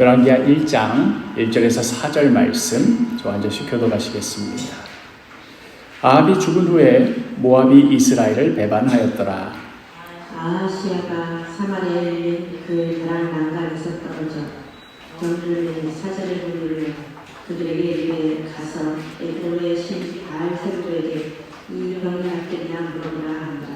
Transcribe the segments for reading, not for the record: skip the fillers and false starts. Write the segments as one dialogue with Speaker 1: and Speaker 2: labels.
Speaker 1: 열왕기하 1장 1절에서 4절 말씀 저 앉아 교독하시겠습니다. 아합이 죽은 후에 모압이 이스라엘을 배반하였더라.
Speaker 2: 아하시야가 사마리아에 그 다락 난간에서 떨어져 경주의 사자를 부르며 그들에게 이르되 가서 에브론의 신 바알세불에게 이 병이 낫겠냐 물어보라 한다.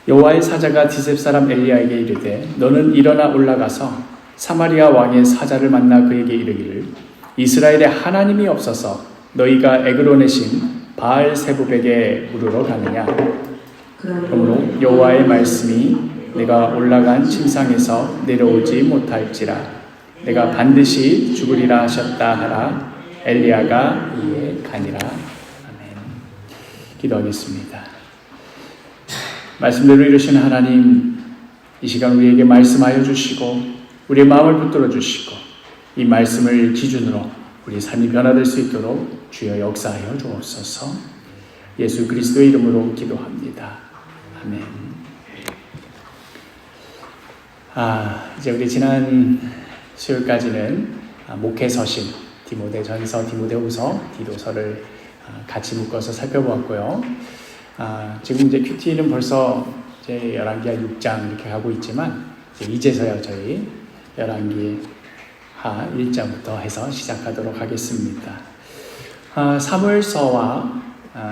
Speaker 1: 여호와의 사자가 디셉 사람 엘리야에게 이르되 너는 일어나 올라가서 사마리아 왕의 사자를 만나 그에게 이르기를 이스라엘에 하나님이 없어서 너희가 에그론의 신 바알세불에게 물으러 가느냐. 그러므로 여호와의 말씀이 내가 올라간 침상에서 내려오지 못할지라 내가 반드시 죽으리라 하셨다 하라. 엘리야가 이에 가니라. 아멘. 기도하겠습니다. 말씀대로 이루시는 하나님, 이 시간 우리에게 말씀하여 주시고 우리의 마음을 붙들어 주시고 이 말씀을 기준으로 우리 삶이 변화될 수 있도록 주여 역사하여 주옵소서. 예수 그리스도의 이름으로 기도합니다. 아멘. 이제 우리 지난 수요일까지는 목회서신 디모데전서, 디모데후서, 디도서를 같이 묶어서 살펴보았고요. 지금 이제 큐티는 벌써 이제 열왕기하 6장 이렇게 가고 있지만 이제서야 저희 열왕기하 1장부터 해서 시작하도록 하겠습니다. 사무엘서와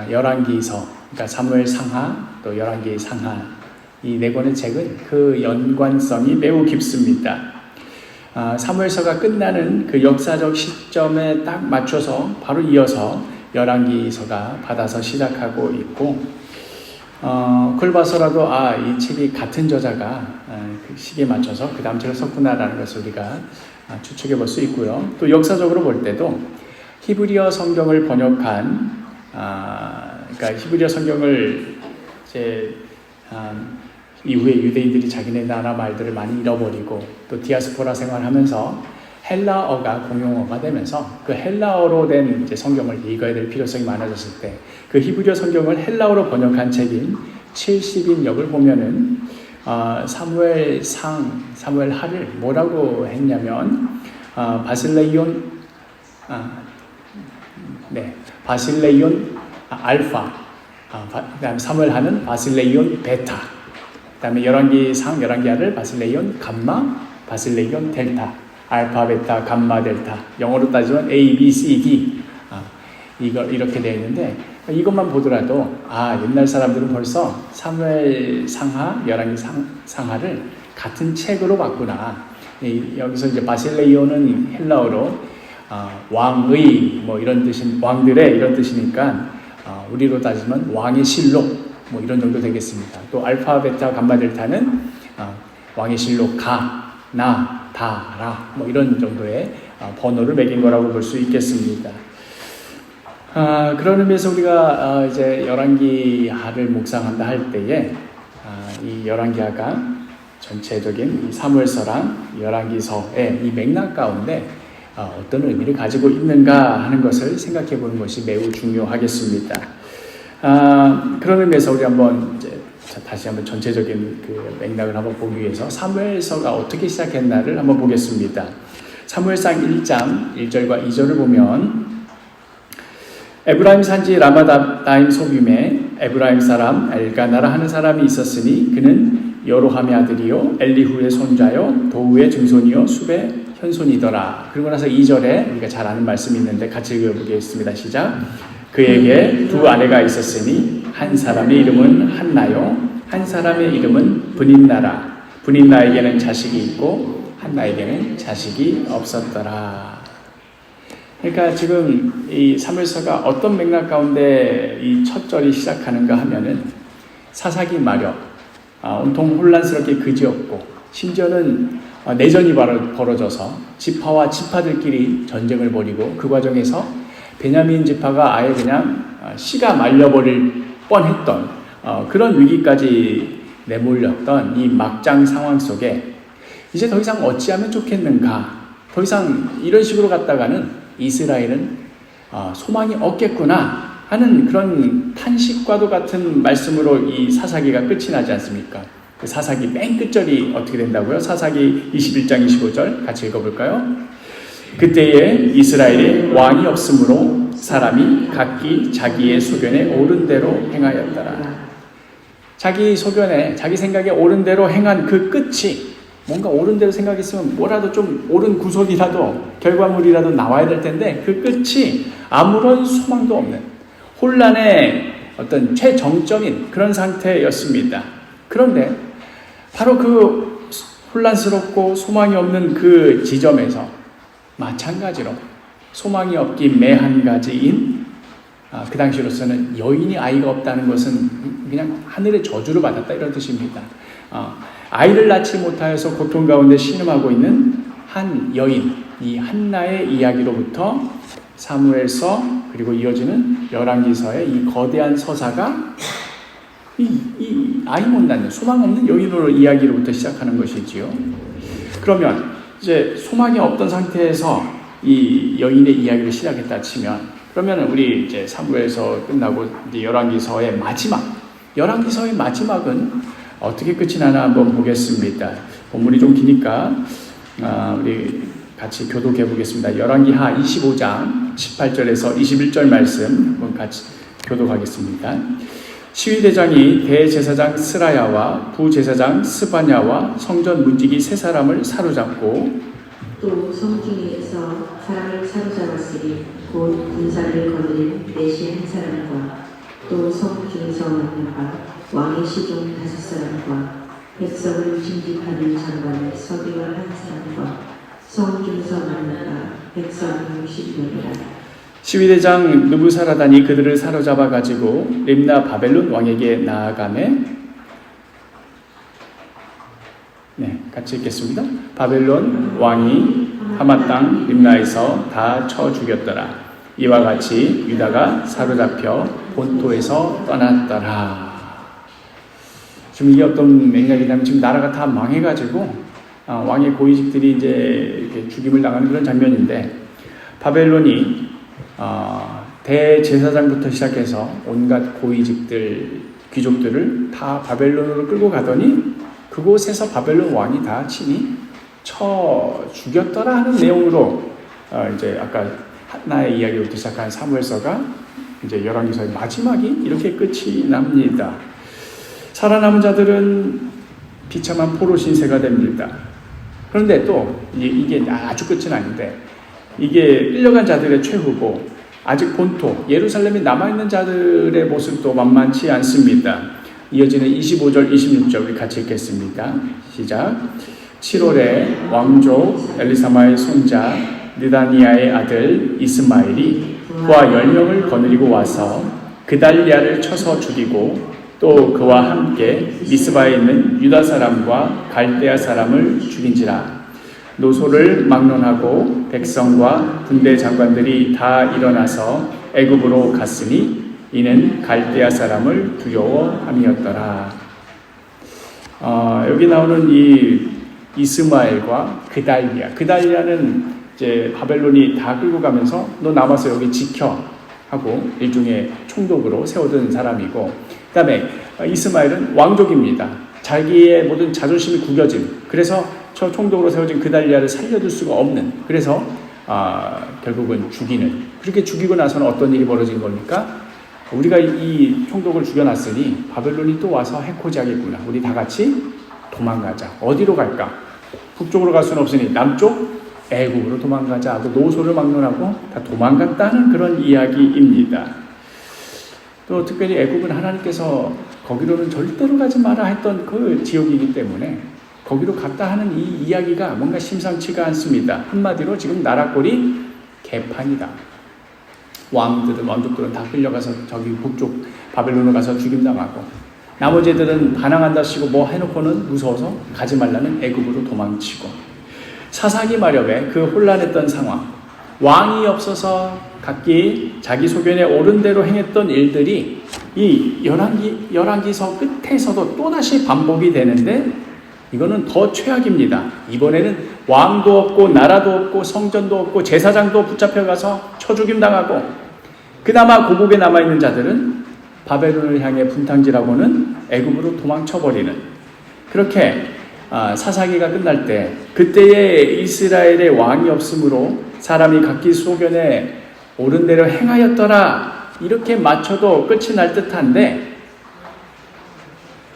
Speaker 1: 열왕기서, 그러니까 사무엘 상하 또 열왕기 상하 이 네 권의 책은 그 연관성이 매우 깊습니다. 사무엘서가 끝나는 그 역사적 시점에 딱 맞춰서 바로 이어서 열왕기서가 받아서 시작하고 있고, 그걸 봐서라도 이 책이 같은 저자가 그 시기에 맞춰서 그 다음 책을 썼구나라는 것을 우리가 추측해 볼 수 있고요. 또 역사적으로 볼 때도 히브리어 성경을 번역한 그러니까 히브리어 성경을 이제 이후에 유대인들이 자기네 나라 말들을 많이 잃어버리고 또 디아스포라 생활하면서 헬라어가 공용어가 되면서 그 헬라어로 된 이제 성경을 읽어야 될 필요성이 많아졌을 때 그 히브리어 성경을 헬라어로 번역한 책인 70인역을 보면은 사무엘하를 뭐라고 했냐면 바실레이온 알파, 그다음 사무엘하는 바실레이온 베타, 그다음에 열왕기하를 바실레이온 감마, 바실레이온 델타, 알파, 베타, 감마, 델타. 영어로 따지면 A, B, C, D. 이렇게 되어 있는데 이것만 보더라도 옛날 사람들은 벌써 사무엘 상하, 열왕기 상하를 같은 책으로 봤구나. 여기서 이제 바실레이온은 헬라어로 왕의 뭐 이런 뜻인, 왕들의 이런 뜻이니까 우리로 따지면 왕의 실록 뭐 이런 정도 되겠습니다. 또 알파, 베타, 감마, 델타는 왕의 실록 가, 나, 다, 라 뭐 이런 정도의 번호를 매긴 거라고 볼 수 있겠습니다. 그런 의미에서 우리가 이제 열왕기하를 묵상한다 할 때에 이 열왕기하가 전체적인 이 사무엘서랑 열왕기서의 이 맥락 가운데 어떤 의미를 가지고 있는가 하는 것을 생각해 보는 것이 매우 중요하겠습니다. 그런 의미에서 우리 한번 이제 다시 한번 전체적인 그 맥락을 한번 보기 위해서 사무엘서가 어떻게 시작했나를 한번 보겠습니다. 사무엘상 1장 1절과 2절을 보면 에브라임 산지 라마다임 소빔에 에브라임 사람 엘가나라 하는 사람이 있었으니 그는 여로함의 아들이요 엘리후의 손자요 도우의 증손이요 숲의 현손이더라. 그리고 나서 2절에 우리가 잘 아는 말씀이 있는데 같이 읽어보겠습니다. 시작. 그에게 두 아내가 있었으니 한 사람의 이름은 한나요 한 사람의 이름은 브닌나라. 브닌나에게는 자식이 있고 한나에게는 자식이 없었더라. 그러니까 지금 이 사무엘서가 어떤 맥락 가운데 이 첫 절이 시작하는가 하면은 사사기 마력, 온통 혼란스럽게 그지없고 심지어는 내전이 벌어져서 지파와 지파들끼리 전쟁을 벌이고 그 과정에서 베냐민 지파가 아예 그냥 씨가 말려버릴 뻔했던 그런 위기까지 내몰렸던 이 막장 상황 속에 이제 더 이상 어찌하면 좋겠는가, 더 이상 이런 식으로 갔다가는 이스라엘은 소망이 없겠구나 하는 그런 탄식과도 같은 말씀으로 이 사사기가 끝이 나지 않습니까? 그 사사기 맨 끝절이 어떻게 된다고요? 사사기 21장 25절 같이 읽어볼까요? 그때에 이스라엘에 왕이 없으므로 사람이 각기 자기의 소견에 옳은 대로 행하였더라. 자기 소견에 자기 생각에 옳은 대로 행한 그 끝이 뭔가 옳은 대로 생각했으면 뭐라도 좀 옳은 구속이라도 결과물이라도 나와야 될 텐데 그 끝이 아무런 소망도 없는 혼란의 어떤 최정점인 그런 상태였습니다. 그런데 바로 그 혼란스럽고 소망이 없는 그 지점에서 마찬가지로 소망이 없기 매한 가지인 그 당시로서는 여인이 아이가 없다는 것은 그냥 하늘의 저주를 받았다 이런 뜻입니다. 아이를 낳지 못하여서 고통 가운데 신음하고 있는 한 여인, 이 한나의 이야기로부터 사무엘서 그리고 이어지는 열왕기서의 이 거대한 서사가 이 아이 못 낳는 소망 없는 여인으로 이야기로부터 시작하는 것이지요. 그러면 이제 소망이 없던 상태에서 이 여인의 이야기를 시작했다 치면 그러면 우리 이제 사무엘서 끝나고 이제 열왕기서의 마지막은 어떻게 끝이 나나 한번 보겠습니다. 본문이 좀 기니까 우리 같이 교독해 보겠습니다. 열왕기하 25장 18절에서 21절 말씀 한번 같이 교독하겠습니다. 시위대장이 대제사장 스라야와 부제사장 스바냐와 성전 문지기 세 사람을 사로잡고
Speaker 2: 또 성중에서 사람을 사로잡았으니 곧 군사를 거느린 내시 한 사람과 또 성중에서 만난 바 왕의 시종 5사람과 백성을 징집하는 장관 서기관 한 사람과 성중에서 만난 바 백성 60명이라.
Speaker 1: 시위대장 느부사라단이 그들을 사로잡아 가지고 림나 바벨론 왕에게 나아가매 같이 읽겠습니다. 바벨론 왕이 하맛 땅 림나에서 다 쳐 죽였더라. 이와 같이 유다가 사로잡혀 본토에서 떠났더라. 지금 이게 어떤 맥락이냐면 지금 나라가 다 망해가지고 왕의 고위직들이 이제 이렇게 죽임을 당하는 그런 장면인데 바벨론이 대제사장부터 시작해서 온갖 고위직들, 귀족들을 다 바벨론으로 끌고 가더니 그곳에서 바벨론 왕이 다 친히 쳐 죽였더라 하는 내용으로 이제 아까 한나의 이야기부터 시작한 사무엘서가 이제 열왕기서의 마지막이 이렇게 끝이 납니다. 살아남은 자들은 비참한 포로 신세가 됩니다. 그런데 또 이게 아주 끝은 아닌데 이게 끌려간 자들의 최후고 아직 본토 예루살렘에 남아있는 자들의 모습도 만만치 않습니다. 이어지는 25절 26절 우리 같이 읽겠습니다. 시작. 7월에 왕족 엘리사마의 손자 느다니아의 아들 이스마엘이 부하 10명을 거느리고 와서 그달리아를 쳐서 죽이고 또 그와 함께 미스바에 있는 유다 사람과 갈대아 사람을 죽인지라. 노소를 막론하고 백성과 군대 장관들이 다 일어나서 애굽으로 갔으니 이는 갈대아 사람을 두려워함이었더라. 여기 나오는 이 이스마엘과 그달리아는 이제 바벨론이 다 끌고 가면서 너 남아서 여기 지켜 하고 일종의 총독으로 세워둔 사람이고, 그 다음에 이스마엘은 왕족입니다. 자기의 모든 자존심이 구겨진, 그래서 저 총독으로 세워진 그달리아를 살려둘 수가 없는, 그래서 결국은 죽이는, 그렇게 죽이고 나서는 어떤 일이 벌어진 겁니까? 우리가 이 총독을 죽여놨으니 바벨론이 또 와서 해코지하겠구나. 우리 다 같이 도망가자. 어디로 갈까? 북쪽으로 갈 수는 없으니 남쪽 애굽으로 도망가자 하고 노소를 막론하고 다 도망갔다는 그런 이야기입니다. 또 특별히 애굽은 하나님께서 거기로는 절대로 가지 마라 했던 그 지역이기 때문에 거기로 갔다 하는 이 이야기가 뭔가 심상치가 않습니다. 한마디로 지금 나라꼴이 개판이다. 왕족들은 다 끌려가서 저기 북쪽 바벨론으로 가서 죽임당하고, 나머지 애들은 반항한다시고 뭐 해놓고는 무서워서 가지 말라는 애굽으로 도망치고, 사사기 마렵에 그 혼란했던 상황, 왕이 없어서 각기 자기 소견에 옳은 대로 행했던 일들이 이 열왕기서 끝에서도 또다시 반복이 되는데, 이거는 더 최악입니다. 이번에는 왕도 없고 나라도 없고 성전도 없고 제사장도 붙잡혀가서 쳐죽임당하고, 그나마 고국에 남아있는 자들은 바벨론을 향해 분탕질하고는 애굽으로 도망쳐버리는, 그렇게 사사기가 끝날 때 그때에 이스라엘의 왕이 없으므로 사람이 각기 소견에 옳은 대로 행하였더라 이렇게 맞춰도 끝이 날 듯한데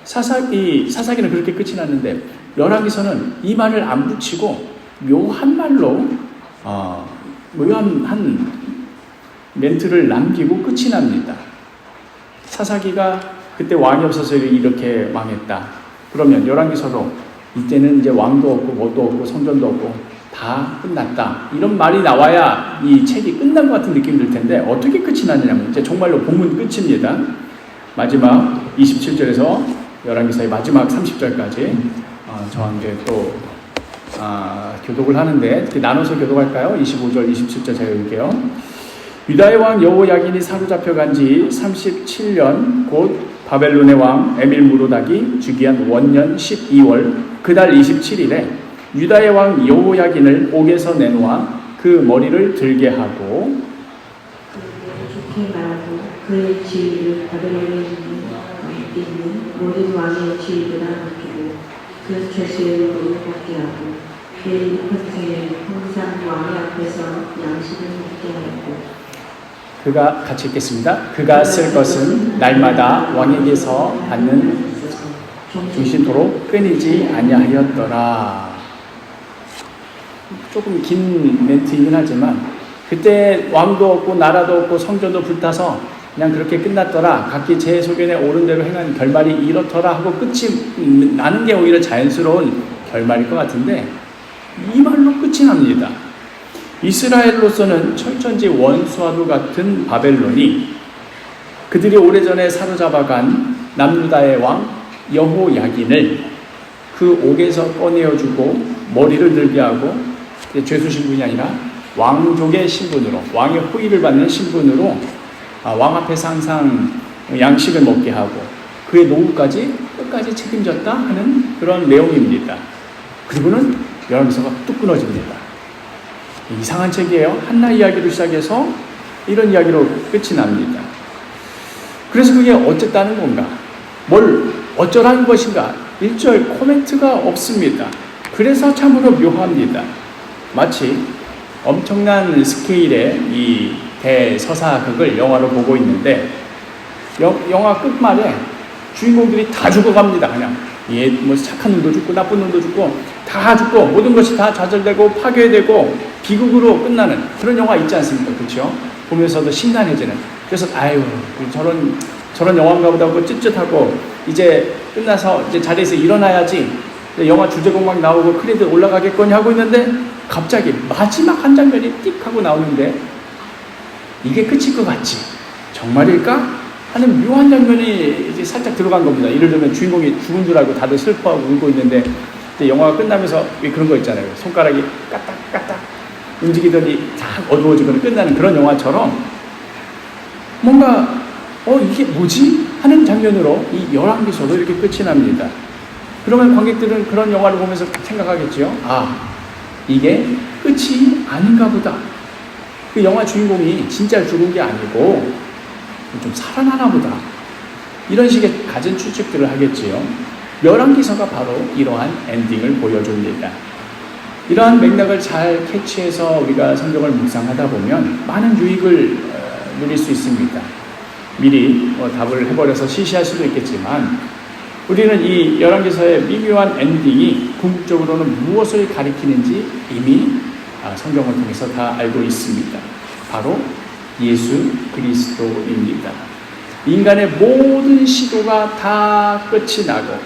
Speaker 1: 사사기는 그렇게 끝이 났는데 열왕기서는 이 말을 안 붙이고 묘한 말로 묘한 멘트를 남기고 끝이 납니다. 사사기가 그때 왕이 없어서 이렇게 망했다. 그러면 열왕기서도 이때는 이제 왕도 없고 뭐도 없고 성전도 없고 다 끝났다. 이런 말이 나와야 이 책이 끝난 것 같은 느낌이 들 텐데 어떻게 끝이 났느냐면 이제 정말로 본문 끝입니다. 마지막 27절에서 열왕기서의 마지막 30절까지 저와 함께 또 교독을 하는데 이렇게 나눠서 교독할까요? 25절, 27절 제가 읽을게요. 유다의 왕 여호야긴이 사로잡혀간 지 37년 곧 바벨론의 왕 에밀무로닥이 즉위한 원년 12월 그달 27일에 유다의 왕 여호야긴을 옥에서 내놓아 그 머리를 들게 하고
Speaker 2: 좋게 말하고 그의 지위를 바벨론에 있는 모든 왕의 지위보다 높이고 그 죄수의 머리를 깎게 하고 그의 리퍼트에 항상 왕의 앞에서 양식을 먹게 하였고
Speaker 1: 그가 같이 읽겠습니다. 그가 쓸 것은 날마다 왕에게서 받는 중신토록 끊이지 아니하였더라. 조금 긴 멘트이긴 하지만 그때 왕도 없고 나라도 없고 성전도 불타서 그냥 그렇게 끝났더라. 각기 제 소견에 옳은 대로 행한 결말이 이렇더라 하고 끝이 나는 게 오히려 자연스러운 결말일 것 같은데 이 말로 끝이 납니다. 이스라엘로서는 철천지 원수와도 같은 바벨론이 그들이 오래전에 사로잡아간 남유다의 왕 여호야긴을 그 옥에서 꺼내어주고 머리를 들게 하고 죄수 신분이 아니라 왕족의 신분으로 왕의 호의를 받는 신분으로 왕 앞에서 항상 양식을 먹게 하고 그의 노후까지 끝까지 책임졌다 하는 그런 내용입니다. 그리고는 열왕기서가 뚝 끊어집니다. 이상한 책이에요. 한나 이야기로 시작해서 이런 이야기로 끝이 납니다. 그래서 그게 어쨌다는 건가? 뭘 어쩌라는 것인가? 일절 코멘트가 없습니다. 그래서 참으로 묘합니다. 마치 엄청난 스케일의 이 대서사극을 영화로 보고 있는데 영화 끝말에 주인공들이 다 죽어갑니다. 그냥 뭐 착한 놈도 죽고 나쁜 놈도 죽고 다 죽고 모든 것이 다 좌절되고 파괴되고 비극으로 끝나는 그런 영화 있지 않습니까? 그렇죠? 보면서도 심란해지는. 그래서 아유 저런 영화인가 보다 하고 찝찝하고 이제 끝나서 이제 자리에서 일어나야지 영화 주제곡 막 나오고 크레딧 올라가겠거니 하고 있는데 갑자기 마지막 한 장면이 띡 하고 나오는데 이게 끝일 것 같지? 정말일까? 하는 묘한 장면이 이제 살짝 들어간 겁니다. 예를 들면 주인공이 죽은 줄 알고 다들 슬퍼하고 울고 있는데 이제 영화가 끝나면서 왜 그런 거 있잖아요. 손가락이 까딱까딱 움직이더니 다 어두워지거나 끝나는 그런 영화처럼 뭔가 이게 뭐지? 하는 장면으로 이 열왕기서도 이렇게 끝이 납니다. 그러면 관객들은 그런 영화를 보면서 생각하겠죠. 이게 끝이 아닌가 보다. 그 영화 주인공이 진짜 죽은 게 아니고 좀 살아나나 보다. 이런 식의 갖은 추측들을 하겠지요. 열왕기서가 바로 이러한 엔딩을 보여줍니다. 이러한 맥락을 잘 캐치해서 우리가 성경을 묵상하다 보면 많은 유익을 누릴 수 있습니다. 미리 답을 해버려서 시시할 수도 있겠지만 우리는 이 열왕기서의 미묘한 엔딩이 궁극적으로는 무엇을 가리키는지 이미 성경을 통해서 다 알고 있습니다. 바로 예수 그리스도입니다. 인간의 모든 시도가 다 끝이 나고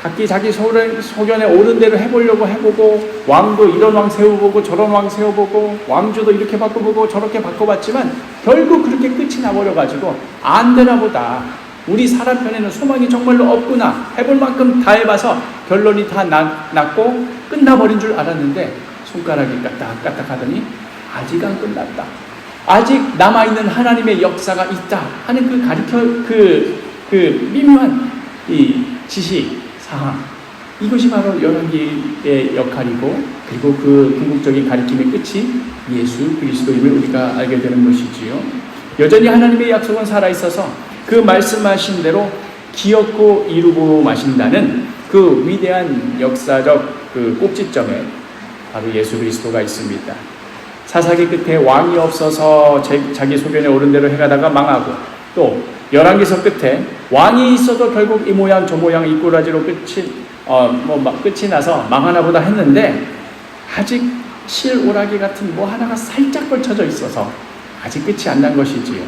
Speaker 1: 각기 자기 소견에 옳은 대로 해보려고 해보고 왕도 이런 왕 세워보고 저런 왕 세워보고 왕조도 이렇게 바꿔보고 저렇게 바꿔봤지만 결국 그렇게 끝이 나버려가지고 안 되나 보다. 우리 사람 편에는 소망이 정말로 없구나. 해볼 만큼 다 해봐서 결론이 다 났고 끝나버린 줄 알았는데 손가락이 까딱까딱 하더니 아직 안 끝났다. 아직 남아있는 하나님의 역사가 있다 하는 그 미묘한 이 지시 사항, 이것이 바로 열왕기의 역할이고 그리고 그 궁극적인 가리킴의 끝이 예수 그리스도임을 우리가 알게 되는 것이지요. 여전히 하나님의 약속은 살아있어서 그 말씀하신 대로 기었고 이루고 마신다는 그 위대한 역사적 그 꼭지점에 바로 예수 그리스도가 있습니다. 사사기 끝에 왕이 없어서 자기 소견에 오른 대로 해가다가 망하고, 또 열왕기서 끝에 왕이 있어도 결국 이 모양 저 모양 이 꼬라지로 끝이 나서 망하나 보다 했는데, 아직 실오라기 같은 뭐 하나가 살짝 걸쳐져 있어서 아직 끝이 안 난 것이지요.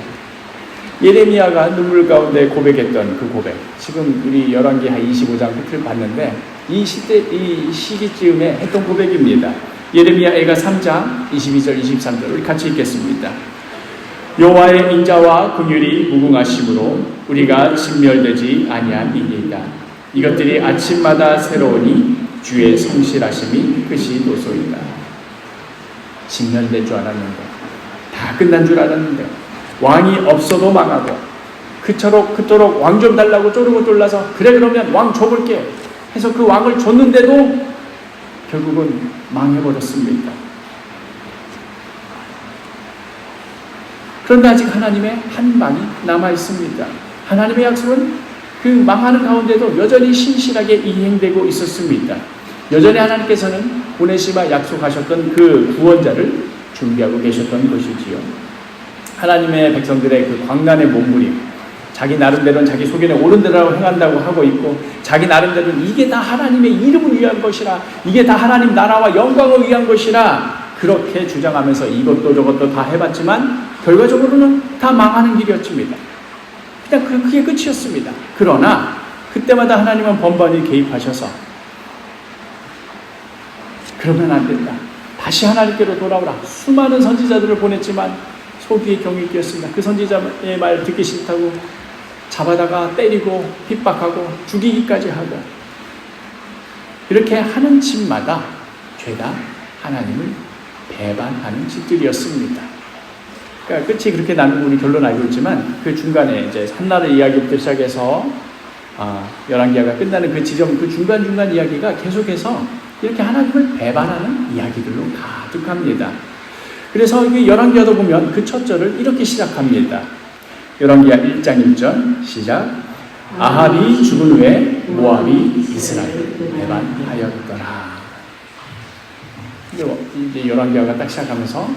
Speaker 1: 예레미야가 눈물 가운데 고백했던 그 고백, 지금 우리 열왕기 한 25장 끝을 봤는데 이 시기쯤에 했던 고백입니다. 예레미야 애가 3장 22절 23절 우리 같이 읽겠습니다. 여호와의 인자와 긍휼이 무궁하심으로 우리가 진멸되지 아니함이니이다. 이것들이 아침마다 새로우니 주의 성실하심이 끝이 도소이다. 진멸될 줄 알았는데, 다 끝난 줄 알았는데, 왕이 없어도 망하고, 그토록 왕 좀 달라고 쪼르고 쫄라서 그래 그러면 왕 줘볼게 해서 그 왕을 줬는데도 결국은 망해버렸습니다. 그런데 아직 하나님의 한 망이 남아있습니다. 하나님의 약속은 그 망하는 가운데도 여전히 신실하게 이행되고 있었습니다. 여전히 하나님께서는 오네시마 약속하셨던 그 구원자를 준비하고 계셨던 것이지요. 하나님의 백성들의 그 광란의 몸부림, 자기 나름대로는 자기 소견에 옳은 대로 행한다고 하고 있고, 자기 나름대로는 이게 다 하나님의 이름을 위한 것이라, 이게 다 하나님 나라와 영광을 위한 것이라 그렇게 주장하면서 이것도 저것도 다 해봤지만 결과적으로는 다 망하는 길이었습니다. 그냥 그게 끝이었습니다. 그러나 그때마다 하나님은 번번이 개입하셔서 그러면 안 된다, 다시 하나님께로 돌아오라. 수많은 선지자들을 보냈지만 소기의 경이 끼었습니다. 그 선지자의 말 듣기 싫다고 잡아다가 때리고 핍박하고 죽이기까지 하고, 이렇게 하는 집마다 죄다 하나님을 배반하는 집들이었습니다. 그러니까 끝이 그렇게 나는 우리 결론 알고 있지만 그 중간에 이제 한나라의 이야기부터 시작해서 열왕기하가 끝나는 그 지점, 그 중간중간 이야기가 계속해서 이렇게 하나님을 배반하는 이야기들로 가득합니다. 그래서 이 열왕기하도 보면 그 첫 절을 이렇게 시작합니다. 열왕기하 1장 1절 시작. 아합이 죽은 후에 모압이 이스라엘을 배반하였더라. 이제 열왕기하가 딱 시작하면서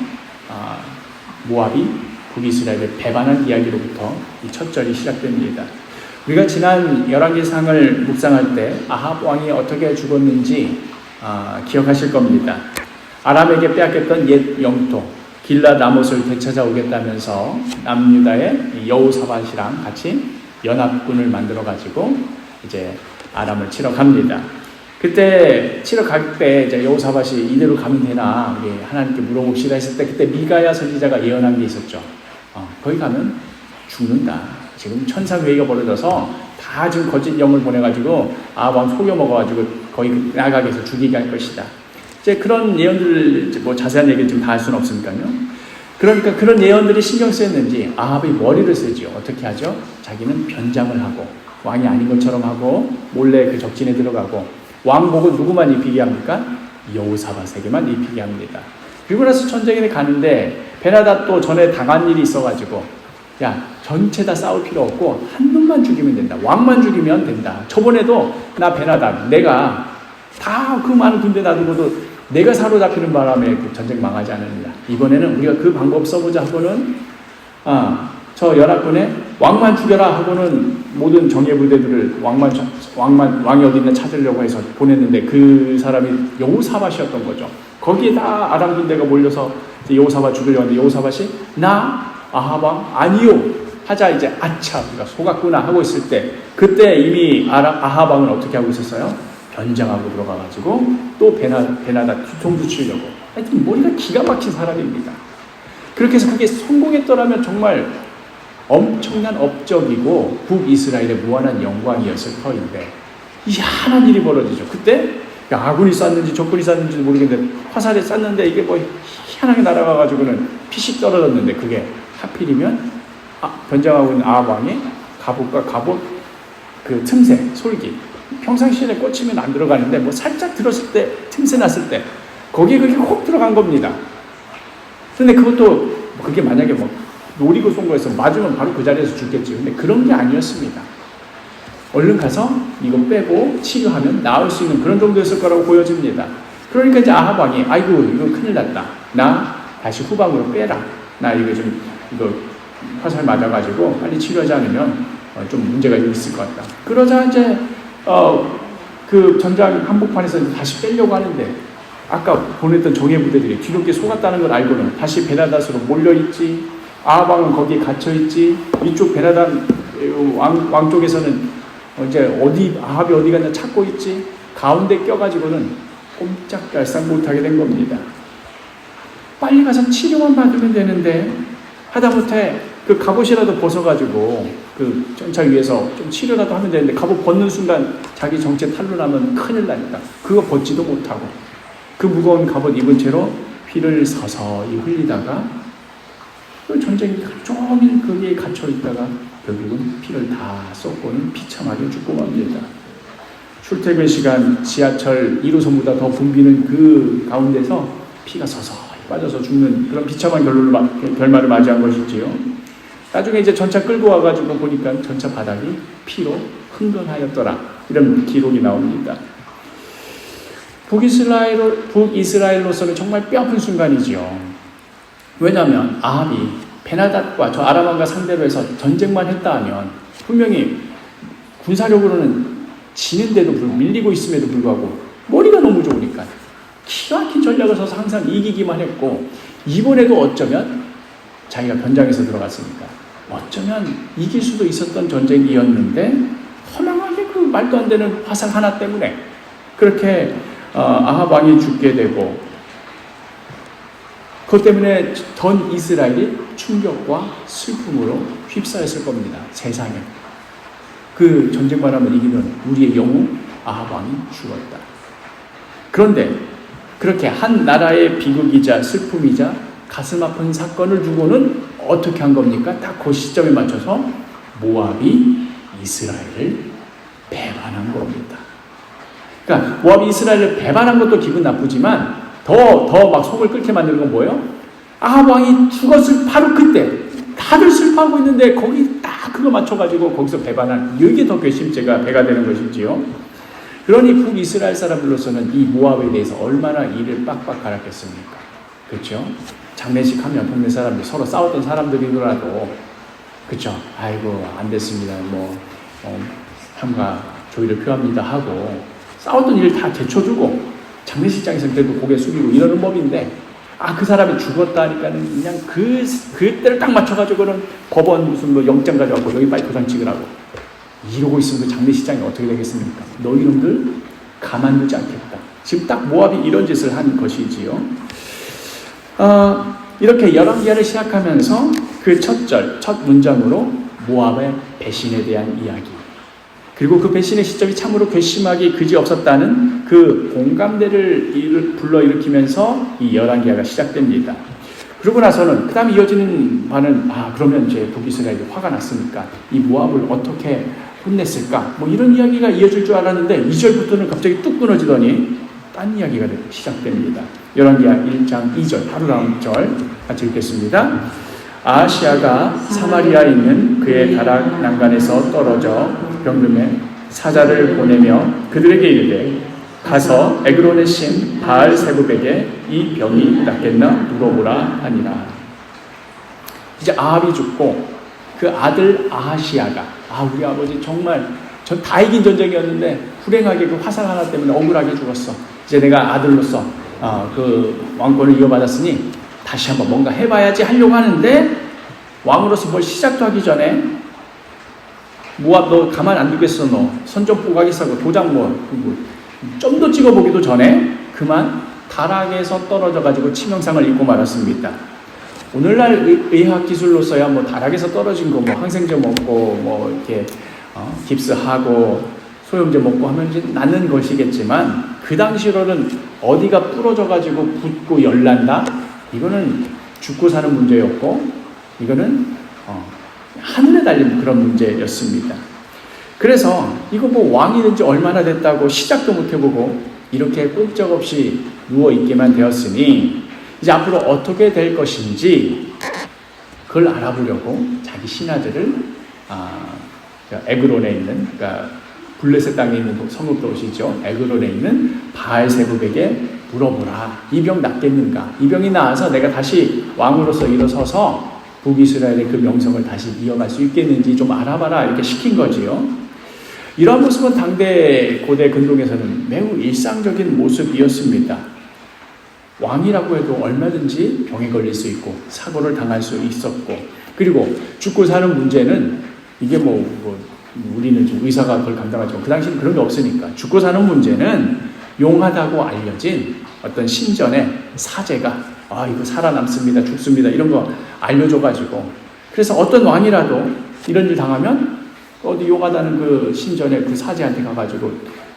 Speaker 1: 모압이 북이스라엘을 배반한 이야기로부터 이 첫 절이 시작됩니다. 우리가 지난 열왕기상을 묵상할 때 아합 왕이 어떻게 죽었는지 기억하실 겁니다. 아람에게 빼앗겼던 옛 영토 길랏 라못을 되찾아오겠다면서 남유다의 여호사밧이랑 같이 연합군을 만들어 가지고 이제 아람을 치러 갑니다. 그때 치러 갈 때 이제 여호사밧이 이대로 가면 되나 우리 하나님께 물어봅시다 했을 때, 그때 미가야 선지자가 예언한 게 있었죠. 거기 가면 죽는다. 지금 천상회의가 벌어져서 다 지금 거짓 영을 보내가지고 아합 속여 먹어가지고 거기 나가게 해서 죽이게 할 것이다. 이제 그런 예언들, 뭐 자세한 얘기를 지금 다 할 수는 없으니까요. 그러니까 그런 예언들이 신경 쓰였는지 아합이 머리를 쓰지요. 어떻게 하죠? 자기는 변장을 하고 왕이 아닌 것처럼 하고 몰래 그 적진에 들어가고 왕복은 누구만 입히게 합니까? 여호사밧에게만 입히게 합니다. 그리고 나서 전쟁에 가는데 베나닷도 전에 당한 일이 있어가지고, 야, 전체 다 싸울 필요 없고 한 놈만 죽이면 된다. 왕만 죽이면 된다. 저번에도 나 베나닷, 내가 다 그 많은 군대 놔두고도 내가 사로잡히는 바람에 그 전쟁 망하지 않았느냐. 이번에는 우리가 그 방법 써보자 하고는 저 연합군에 왕만 죽여라 하고는 모든 정예 부대들을 왕이 어디 있나 찾으려고 해서 보냈는데 그 사람이 여호사밧이었던 거죠. 거기에 다 아람 군대가 몰려서 여호사밧 죽이려고 하는데 여호사밧이 나 아합 왕 아니요 하자 이제 아차 우리가 속았구나 하고 있을 때, 그때 이미 아합 왕은 어떻게 하고 있었어요? 변장하고 들어가가지고 또 베나닷 뒤통수 치려고. 하여튼 머리가 기가 막힌 사람입니다. 그렇게 해서 그게 성공했더라면 정말 엄청난 업적이고 북이스라엘의 무한한 영광이었을 터인데 이게 한한 일이 벌어지죠. 그때 아군이 쐈는지 적군이 쐈는지 모르겠는데 화살에 쐈는데 이게 뭐 희한하게 날아가가지고는 피식 떨어졌는데, 그게 하필이면 변장하고 있는 아합 왕의 갑옷과 갑옷 그 틈새 솔기, 평상시에 꽂히면 안 들어가는데 뭐 살짝 들었을 때 틈새 났을 때 거기에 그게 혹 들어간 겁니다. 근데 그것도 그게 만약에 뭐 노리고 쏜 거에서 맞으면 바로 그 자리에서 죽겠지. 근데 그런 게 아니었습니다. 얼른 가서 이거 빼고 치료하면 나을 수 있는 그런 정도였을 거라고 보여집니다. 그러니까 이제 아합 왕이 아이고 이거 큰일 났다. 나 다시 후방으로 빼라. 나 이거 화살 맞아가지고 빨리 치료하지 않으면 좀 문제가 있을 것 같다. 그러자 이제 그 전장 한복판에서 다시 빼려고 하는데 아까 보냈던 정예 부대들이 뒤늦게 속았다는 걸 알고는 다시 베나닷으로 몰려있지. 아합 왕은 거기에 갇혀있지. 이쪽 베나닷 왕 쪽에서는 이제 아합이 어디 갔냐 찾고 있지. 가운데 껴가지고는 꼼짝달싹 못하게 된 겁니다. 빨리 가서 치료만 받으면 되는데 하다못해 그 갑옷이라도 벗어가지고 그 전차 위에서 좀 치료라도 하면 되는데 갑옷 벗는 순간 자기 정체 탈로 나면 큰일 나니까 그거 벗지도 못하고 그 무거운 갑옷 입은 채로 피를 서서히 흘리다가 그 전쟁이 종일 거기에 갇혀있다가 결국은 피를 다 쏟고는 비참하게 죽고 맙니다. 출퇴근 시간 지하철 1호선보다 더 붐비는 그 가운데서 피가 서서히 빠져서 죽는 그런 비참한 결말을 맞이한 것이지요. 나중에 이제 전차 끌고 와가지고 보니까 전차 바닥이 피로 흥건하였더라. 이런 기록이 나옵니다. 북이스라엘로서는 정말 뼈아픈 순간이지요. 왜냐하면 아합이 베나닷과 저 아람 왕과 상대로 해서 전쟁만 했다 하면 분명히 군사력으로는 지는데도 밀리고 있음에도 불구하고 머리가 너무 좋으니까 기가 막힌 전략을 써서 항상 이기기만 했고 이번에도 어쩌면 자기가 변장해서 들어갔으니까 어쩌면 이길 수도 있었던 전쟁이었는데 허망하게 그 말도 안 되는 화살 하나 때문에 그렇게 아합 왕이 죽게 되고 그것 때문에 전 이스라엘이 충격과 슬픔으로 휩싸였을 겁니다. 세상에. 그 전쟁만 하면 이기는 우리의 영웅 아합 왕이 죽었다. 그런데 그렇게 한 나라의 비극이자 슬픔이자 가슴 아픈 사건을 두고는 어떻게 한 겁니까? 딱 그 시점에 맞춰서 모압이 이스라엘을 배반한 겁니다. 그러니까 모압이 이스라엘을 배반한 것도 기분 나쁘지만 더 막 속을 끓게 만드는 건 뭐예요? 아합 왕이 죽었을 바로 그때 다들 슬퍼하고 있는데 거기 딱 그거 맞춰가지고 거기서 배반한 이게 더 괘씸죄가 배가 되는 것이지요. 그러니 북이스라엘 사람들로서는 이 모압에 대해서 얼마나 이를 빡빡 갈았겠습니까? 그렇죠? 장례식 하면 동네 사람들 서로 싸웠던 사람들이더라도 그렇죠? 아이고 안 됐습니다. 삼가 조의를 표합니다 하고 싸웠던 일을 다 제쳐두고 장례식장에서 그래도 고개 숙이고 이러는 법인데 그 사람이 죽었다 하니까는 그냥 그때를 딱 맞춰가지고는 법원 무슨 영장 가져가고 여기 빨리 도장 찍으라고 이러고 있으면 그 장례식장이 어떻게 되겠습니까? 너희놈들 가만두지 않겠다. 지금 딱 모압이 이런 짓을 한 것이지요. 이렇게 열왕기하를 시작하면서 그 첫 문장으로 모압의 배신에 대한 이야기 그리고 그 배신의 시점이 참으로 괘씸하기 그지없었다는 그 공감대를 불러일으키면서 이 열왕기하가 시작됩니다. 그러고 나서는 그 다음에 이어지는 바는 그러면 이제 북이스라엘이 화가 났으니까 이 모압을 어떻게 혼냈을까 이런 이야기가 이어질 줄 알았는데 2절부터는 갑자기 뚝 끊어지더니 딴 이야기가 시작됩니다. 열왕기하 1장 2절 바로 다음 절 같이 읽겠습니다. 아하시아가 사마리아에 있는 그의 다락 난간에서 떨어져 병금에 사자를 보내며 그들에게 이르되 가서 에그론의 신 바알세붑에게 이 병이 낫겠나 물어보라 하니라. 이제 아합이 죽고 그 아들 아하시아가 우리 아버지 정말 전 다 이긴 전쟁이었는데 불행하게 그 화살 하나 때문에 억울하게 죽었어. 이제 내가 아들로서 그 왕권을 이어받았으니 다시 한번 뭔가 해봐야지 하려고 하는데 왕으로서 뭘 시작도 하기 전에 모압 너 가만 안 두겠어. 너 선전 포각이사고 도장 좀 더 찍어보기도 전에 그만 다락에서 떨어져가지고 치명상을 입고 말았습니다. 오늘날 의학 기술로서야 다락에서 떨어진 거 항생제 먹고 이렇게 깁스하고 소염제 먹고 하면 이제 낫는 것이겠지만 그 당시로는 어디가 부러져가지고 붓고 열난다? 이거는 죽고 사는 문제였고 이거는 하늘에 달린 그런 문제였습니다. 그래서 이거 왕이 된 지 얼마나 됐다고 시작도 못 해보고 이렇게 꼼짝없이 누워있기만 되었으니 이제 앞으로 어떻게 될 것인지 그걸 알아보려고 자기 신하들을 에그론에 있는, 그러니까 블레셋 땅에 있는 성읍도시죠. 에그론에 있는 바알세붑에게 물어보라. 이 병 낫겠는가? 이 병이 나아서 내가 다시 왕으로서 일어서서 북이스라엘의 그 명성을 다시 이어갈 수 있겠는지 좀 알아봐라. 이렇게 시킨 거지요. 이러한 모습은 당대 고대 근동에서는 매우 일상적인 모습이었습니다. 왕이라고 해도 얼마든지 병에 걸릴 수 있고 사고를 당할 수 있었고, 그리고 죽고 사는 문제는 이게 우리는 좀 의사가 그걸 감당하지만 그 당시는 그런 게 없으니까 죽고 사는 문제는 용하다고 알려진 어떤 신전의 사제가 이거 살아남습니다, 죽습니다 이런 거 알려줘가지고, 그래서 어떤 왕이라도 이런 일 당하면 어디 용하다는 그 신전의 그 사제한테 가가지고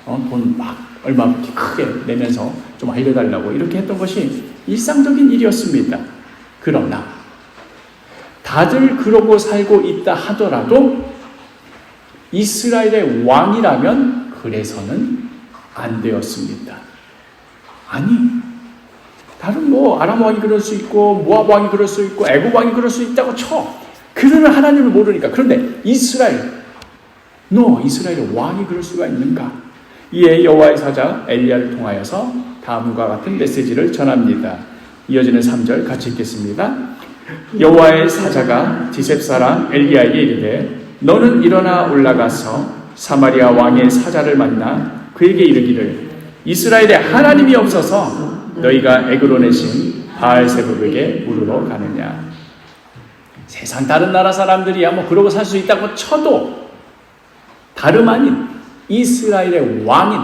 Speaker 1: 돈 막 얼마 크게 내면서 좀 알려달라고 이렇게 했던 것이 일상적인 일이었습니다. 그러나 다들 그러고 살고 있다 하더라도 이스라엘의 왕이라면 그래서는 안 되었습니다. 아니, 다른 아람 왕이 그럴 수 있고 모압 왕이 그럴 수 있고 애굽 왕이 그럴 수 있다고 쳐. 그들은 하나님을 모르니까. 그런데 이스라엘의 왕이 그럴 수가 있는가? 이에 여호와의 사자 엘리야를 통하여서 다음과 같은 메시지를 전합니다. 이어지는 3절 같이 읽겠습니다. 여호와의 사자가 디셉 사람 엘리야에게 이르되 너는 일어나 올라가서 사마리아 왕의 사자를 만나 그에게 이르기를 이스라엘에 하나님이 없어서 너희가 에그론의 신 바알세붑에게 물으러 가느냐. 세상 다른 나라 사람들이야 그러고 살 수 있다고 쳐도 다름 아닌 이스라엘의 왕인,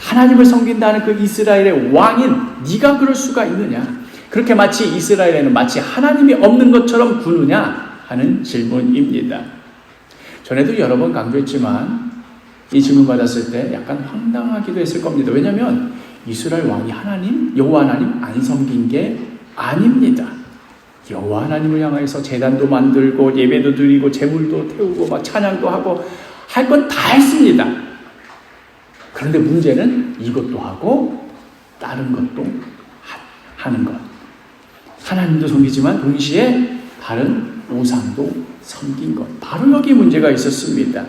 Speaker 1: 하나님을 섬긴다는 그 이스라엘의 왕인 네가 그럴 수가 있느냐. 그렇게 마치 이스라엘에는 마치 하나님이 없는 것처럼 구느냐 하는 질문입니다. 전에도 여러 번 강조했지만 이 질문 받았을 때 약간 황당하기도 했을 겁니다. 왜냐하면 이스라엘 왕이 하나님, 여호와 하나님 안 섬긴 게 아닙니다. 여호와 하나님을 향해서 제단도 만들고 예배도 드리고 제물도 태우고 막 찬양도 하고 할 건 다 했습니다. 그런데 문제는 이것도 하고 다른 것도 하는 것. 하나님도 섬기지만 동시에 다른 우상도 섬긴 것. 바로 여기 문제가 있었습니다.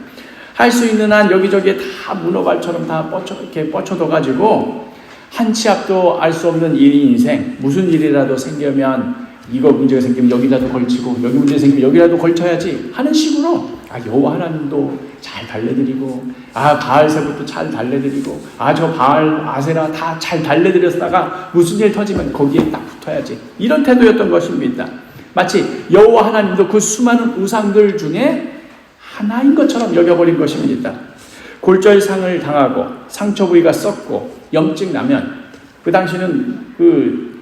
Speaker 1: 할 수 있는 한 여기저기에 다 문어발처럼 다 이렇게 뻗쳐둬가지고 한 치 앞도 알 수 없는 일이 인생. 무슨 일이라도 생기면 이거 문제가 생기면 여기라도 걸치고 여기 문제 생기면 여기라도 걸쳐야지 하는 식으로 여호와 하나님도 잘 달래드리고 바알세붑도 잘 달래드리고 저 바알 아세라 다 잘 달래드렸다가 무슨 일 터지면 거기에 딱 붙어야지 이런 태도였던 것입니다. 마치 여호와 하나님도 그 수많은 우상들 중에 하나인 것처럼 여겨버린 것입니다. 골절상을 당하고 상처 부위가 썩고 염증 나면 그 당시는 그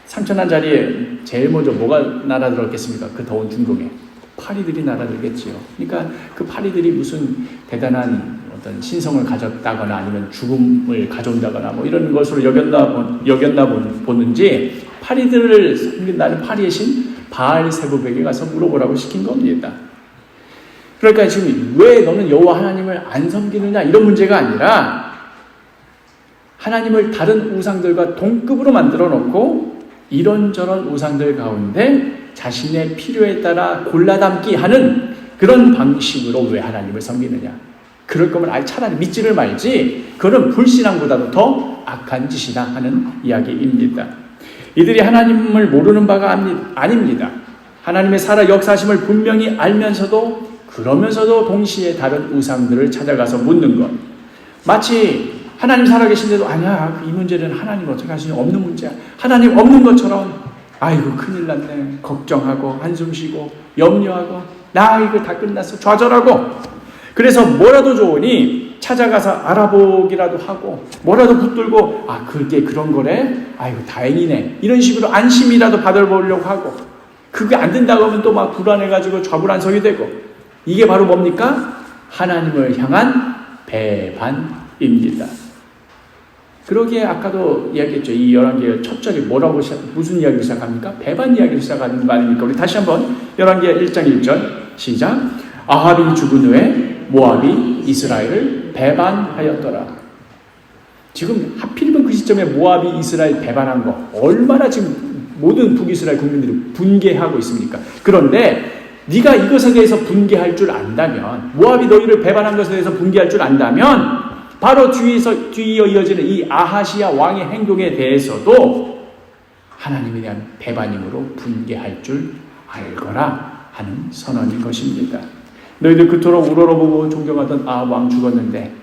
Speaker 1: 상처난 자리에 제일 먼저 뭐가 날아들었겠습니까? 그 더운 중동에 파리들이 날아들겠지요. 그러니까 그 파리들이 무슨 대단한 어떤 신성을 가졌다거나 아니면 죽음을 가져온다거나 이런 것으로 여겼나 보는지 파리들을 섬긴다는 파리의 신 바알세붑에게 가서 물어보라고 시킨 겁니다. 그러니까 지금 왜 너는 여호와 하나님을 안 섬기느냐 이런 문제가 아니라 하나님을 다른 우상들과 동급으로 만들어 놓고 이런저런 우상들 가운데 자신의 필요에 따라 골라담기 하는 그런 방식으로 왜 하나님을 섬기느냐. 그럴 거면 차라리 믿지를 말지. 그건 불신앙보다도 더 악한 짓이다 하는 이야기입니다. 이들이 하나님을 모르는 바가 아닙니다. 하나님의 살아 역사하심을 분명히 알면서도 그러면서도 동시에 다른 우상들을 찾아가서 묻는 것. 마치 하나님 살아계신데도 아니야 이 문제는 하나님 어떻게 할 수 없는 문제야. 하나님 없는 것처럼 아이고 큰일 났네 걱정하고 한숨 쉬고 염려하고 나 이거 다 끝났어 좌절하고 그래서 뭐라도 좋으니 찾아가서 알아보기라도 하고 뭐라도 붙들고 그게 그런 거래 아이고 다행이네 이런 식으로 안심이라도 받아보려고 하고 그게 안 된다고 하면 또 막 불안해가지고 좌불안석이 되고 이게 바로 뭡니까? 하나님을 향한 배반입니다. 그러기에 아까도 이야기했죠. 이 11개의 첫 절이 무슨 이야기를 시작합니까? 배반 이야기를 시작하는 거 아닙니까? 우리 다시 한번 11개 1장 1절 시작. 아합이 죽은 후에 모압이 이스라엘을 배반하였더라. 지금 하필이면 그 시점에 모압이 이스라엘 배반한 거 얼마나 지금 모든 북이스라엘 국민들이 분개하고 있습니까? 그런데 네가 이것에 대해서 분개할 줄 안다면, 모압이 너희를 배반한 것에 대해서 분개할 줄 안다면 바로 뒤이어 이어지는 이 아하시야 왕의 행동에 대해서도 하나님에 대한 배반임으로 분개할 줄 알거라 하는 선언인 것입니다. 너희들 그토록 우러러보고 존경하던 왕 죽었는데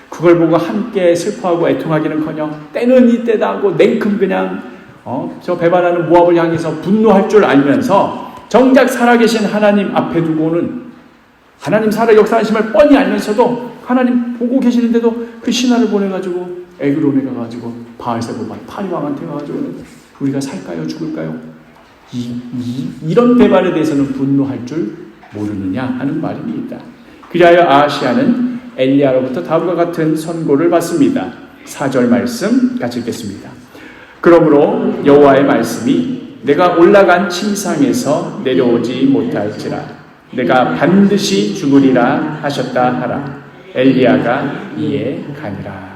Speaker 1: 그걸 보고 함께 슬퍼하고 애통하기는커녕 때는 이때다 하고 냉큼 그냥 저 배반하는 모압을 향해서 분노할 줄 알면서 정작 살아계신 하나님 앞에 두고는 하나님 살아 역사하심을 뻔히 알면서도 하나님 보고 계시는데도 그 신하를 보내가지고 에그론에 가가지고 바알세보바 파리왕한테 가가지고 우리가 살까요 죽을까요? 이런 배반에 대해서는 분노할 줄 모르느냐 하는 말입니다. 그리하여 아하시야는 엘리야로부터 다음과 같은 선고를 받습니다. 4절 말씀 같이 읽겠습니다. 그러므로 여호와의 말씀이 내가 올라간 침상에서 내려오지 못할지라 내가 반드시 죽으리라 하셨다 하라. 엘리야가 이에 가니라.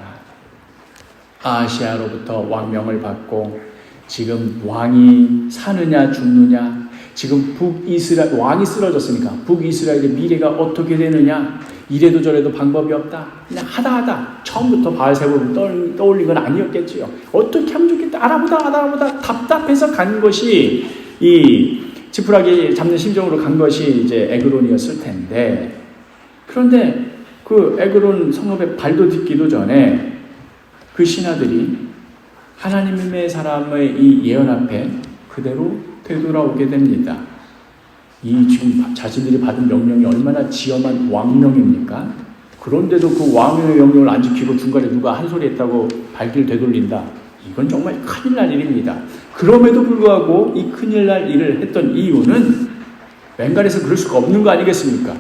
Speaker 1: 아하시야로부터 왕명을 받고 지금 왕이 사느냐 죽느냐, 지금 북이스라엘 왕이 쓰러졌으니까 북이스라엘의 미래가 어떻게 되느냐, 이래도 저래도 방법이 없다. 그냥 하다 처음부터 바알세보를 떠올린 건 아니었겠지요. 어떻게 하면 좋겠다. 알아보다 답답해서 간 것이 이 지푸라기 잡는 심정으로 간 것이 이제 에그론이었을 텐데, 그런데 그 에그론 성읍에 발도 딛기도 전에 그 신하들이 하나님의 사람의 이 예언 앞에 그대로 되돌아오게 됩니다. 이 지금 자신들이 받은 명령이 얼마나 지엄한 왕명입니까? 그런데도 그 왕의 명령을 안 지키고 중간에 누가 한 소리 했다고 발길 되돌린다. 이건 정말 큰일 날 일입니다. 그럼에도 불구하고 이 큰일 날 일을 했던 이유는 웬간해서 그럴 수가 없는 거 아니겠습니까?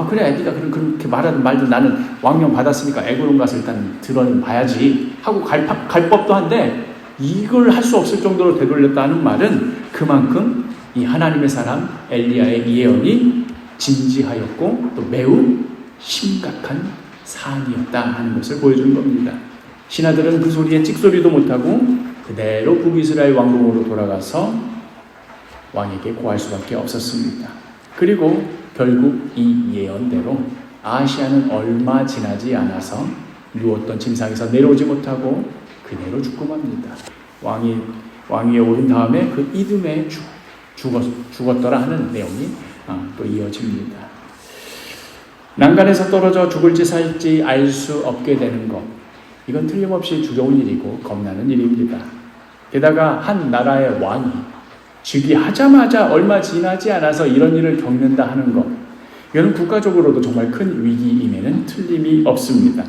Speaker 1: 그래, 애기가 그렇게 말하든 말든 나는 왕명 받았으니까 에그론 가서 일단 들어봐야지 하고 갈 법도 한데, 이걸 할 수 없을 정도로 되돌렸다는 말은 그만큼 이 하나님의 사람 엘리야의 예언이 진지하였고 또 매우 심각한 사안이었다 하는 것을 보여주는 겁니다. 신하들은 그 소리에 찍소리도 못하고 그대로 북이스라엘 왕궁으로 돌아가서 왕에게 고할 수밖에 없었습니다. 그리고 결국 이 예언대로 아하시야는 얼마 지나지 않아서 누웠던 침상에서 내려오지 못하고 그대로 죽고 맙니다. 왕이 위에 오른 다음에 그 이듬해 죽었더라 하는 내용이 또 이어집니다. 난간에서 떨어져 죽을지 살지 알 수 없게 되는 것, 이건 틀림없이 두려운 일이고 겁나는 일입니다. 게다가 한 나라의 왕이 즉위하자마자 얼마 지나지 않아서 이런 일을 겪는다 하는 것, 이건 국가적으로도 정말 큰 위기임에는 틀림이 없습니다.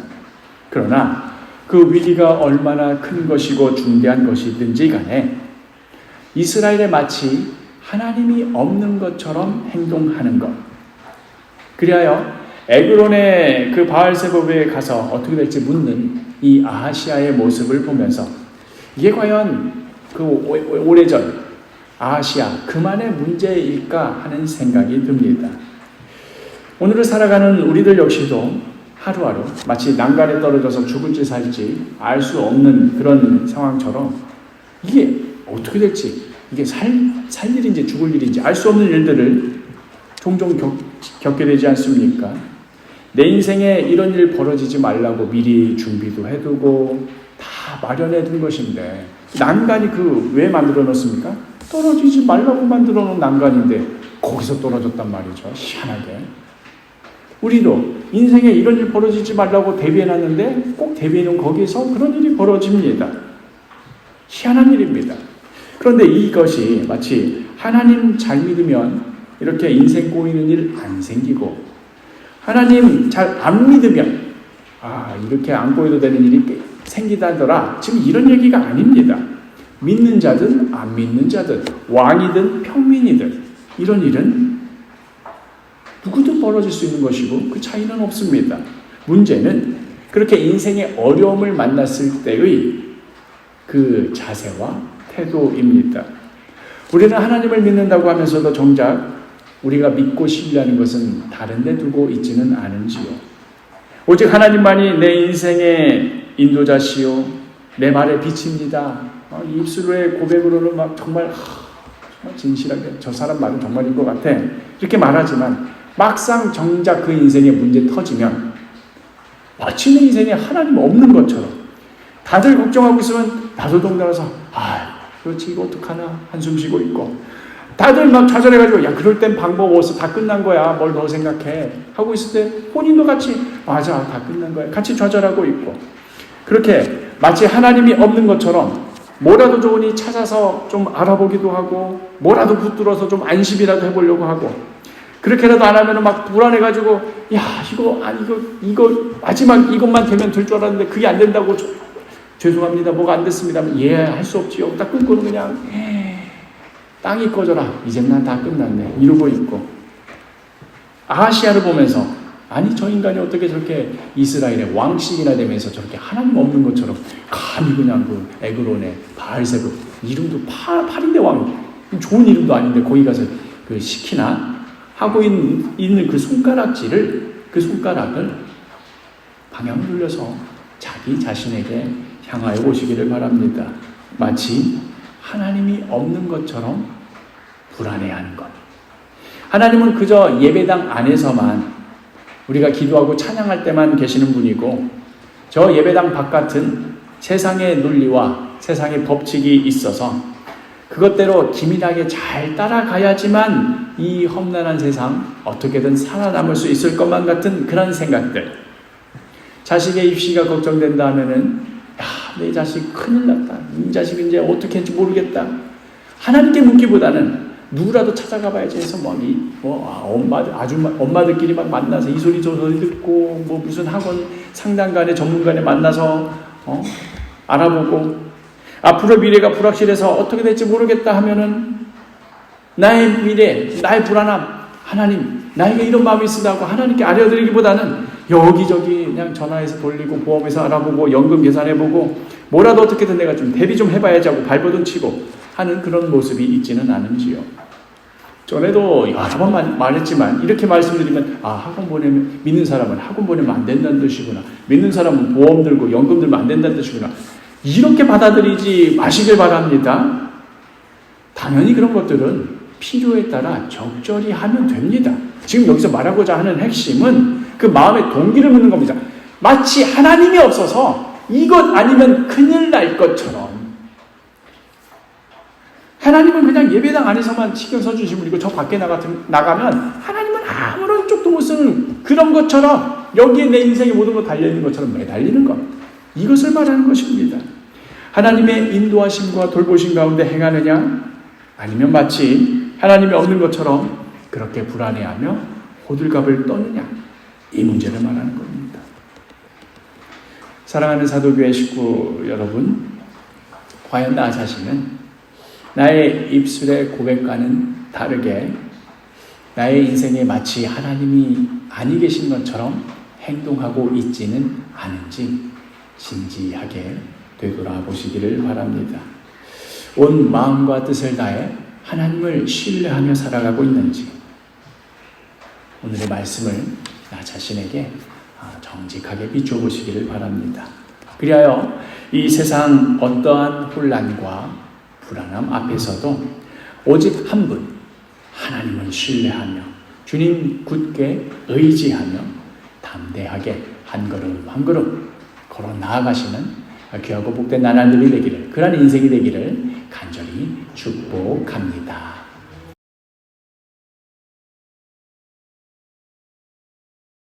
Speaker 1: 그러나 그 위기가 얼마나 큰 것이고 중대한 것이든지 간에 이스라엘에 마치 하나님이 없는 것처럼 행동하는 것, 그리하여 에그론의 그 바알세보에 가서 어떻게 될지 묻는 이 아하시야의 모습을 보면서 이게 과연 그 오래전 아하시야 그만의 문제일까 하는 생각이 듭니다. 오늘을 살아가는 우리들 역시도 하루하루 마치 난간에 떨어져서 죽을지 살지 알 수 없는 그런 상황처럼 이게 어떻게 될지, 이게 살 일인지 죽을 일인지 알 수 없는 일들을 종종 겪게 되지 않습니까? 내 인생에 이런 일 벌어지지 말라고 미리 준비도 해두고 다 마련해둔 것인데, 난간이 왜 만들어 놓습니까? 떨어지지 말라고 만들어 놓은 난간인데 거기서 떨어졌단 말이죠. 희한하게. 우리도 인생에 이런 일 벌어지지 말라고 대비해놨는데 꼭 대비해놓은 거기서 그런 일이 벌어집니다. 희한한 일입니다. 그런데 이것이 마치 하나님 잘 믿으면 이렇게 인생 꼬이는 일 안 생기고, 하나님 잘 안 믿으면 이렇게 안 꼬여도 되는 일이 생기다더라, 지금 이런 얘기가 아닙니다. 믿는 자든 안 믿는 자든 왕이든 평민이든 이런 일은 누구든 벌어질 수 있는 것이고 그 차이는 없습니다. 문제는 그렇게 인생의 어려움을 만났을 때의 그 자세와 태도입니다. 우리는 하나님을 믿는다고 하면서도 정작 우리가 믿고 신뢰하는 것은 다른 데 두고 있지는 않은지요. 오직 하나님만이 내 인생의 인도자시요 내 말의 빛입니다. 입술의 고백으로는 막 정말 진실하게 저 사람 말은 정말인 것 같아. 이렇게 말하지만 막상 정작 그 인생의 문제 터지면 마치 내 인생에 하나님 없는 것처럼 다들 걱정하고 있으면 나도 동달아서 그렇지 이거 어떡하나 한숨 쉬고 있고, 다들 막 좌절해가지고 야 그럴 땐 방법 없어 다 끝난 거야 뭘 더 생각해 하고 있을 때 본인도 같이 맞아 다 끝난 거야 같이 좌절하고 있고, 그렇게 마치 하나님이 없는 것처럼 뭐라도 좋으니 찾아서 좀 알아보기도 하고 뭐라도 붙들어서 좀 안심이라도 해보려고 하고, 그렇게라도 안 하면 막 불안해가지고 야 이거 마지막 이것만 되면 될 줄 알았는데 그게 안 된다고 죄송합니다 뭐가 안 됐습니다 할 수 없지요 딱 끊고는 그냥 땅이 꺼져라 이젠 난 다 끝났네 이러고 있고, 아하시아를 보면서 아니 저 인간이 어떻게 저렇게 이스라엘의 왕씩이나 되면서 저렇게 하나님 없는 것처럼 감히 그냥 그 에그론의 바알세불 이름도 8인대 왕 좋은 이름도 아닌데 거기 가서 그 시키나 하고 있는 그 손가락질을 그 손가락을 방향을 돌려서 자기 자신에게 향하여 보시기를 바랍니다. 마치 하나님이 없는 것처럼 불안해하는 것. 하나님은 그저 예배당 안에서만 우리가 기도하고 찬양할 때만 계시는 분이고, 저 예배당 바깥은 세상의 논리와 세상의 법칙이 있어서 그것대로 기민하게 잘 따라가야지만 이 험난한 세상 어떻게든 살아남을 수 있을 것만 같은 그런 생각들. 자식의 입시가 걱정된다 하면은 내 자식 큰일 났다. 이 자식은 이제 어떻게 할지 모르겠다. 하나님께 묻기보다는 누구라도 찾아가 봐야지 해서 엄마들끼리 막 만나서 이 소리 저 소리 듣고 무슨 학원 상담간에 전문가에 만나서 알아보고, 앞으로 미래가 불확실해서 어떻게 될지 모르겠다 하면은 나의 미래, 나의 불안함, 하나님 나에게 이런 마음이 있으다고 하나님께 알려드리기보다는 여기저기 그냥 전화해서 돌리고 보험에서 알아보고 연금 계산해보고 뭐라도 어떻게든 내가 좀 대비 좀 해봐야지 하고 발버둥 치고 하는 그런 모습이 있지는 않은지요. 전에도 여러 번 말했지만 이렇게 말씀드리면 학원 보내면 믿는 사람은 학원 보내면 안 된다는 뜻이구나, 믿는 사람은 보험 들고 연금 들면 안 된다는 뜻이구나, 이렇게 받아들이지 마시길 바랍니다. 당연히 그런 것들은 필요에 따라 적절히 하면 됩니다. 지금 여기서 말하고자 하는 핵심은 그 마음의 동기를 묻는 겁니다. 마치 하나님이 없어서 이것 아니면 큰일 날 것처럼, 하나님은 그냥 예배당 안에서만 신경 써주신 분이고 저 밖에 나가면 하나님은 아무런 쪽도 못 쓰는 그런 것처럼 여기에 내 인생의 모든 것 달려있는 것처럼 매달리는 것, 이것을 말하는 것입니다. 하나님의 인도하심과 돌보심 가운데 행하느냐, 아니면 마치 하나님이 없는 것처럼 그렇게 불안해하며 호들갑을 떠느냐, 이 문제를 말하는 겁니다. 사랑하는 사도교회 식구 여러분, 과연 나 자신은 나의 입술의 고백과는 다르게 나의 인생에 마치 하나님이 아니 계신 것처럼 행동하고 있지는 않은지 진지하게 되돌아보시기를 바랍니다. 온 마음과 뜻을 다해 하나님을 신뢰하며 살아가고 있는지, 오늘의 말씀을 나 자신에게 정직하게 비춰보시기를 바랍니다. 그리하여 이 세상 어떠한 혼란과 불안함 앞에서도 오직 한 분, 하나님을 신뢰하며 주님 굳게 의지하며 담대하게 한 걸음 한 걸음 걸어 나아가시는 귀하고 복된 나날들이 되기를, 그러한 인생이 되기를 간절히 축복합니다.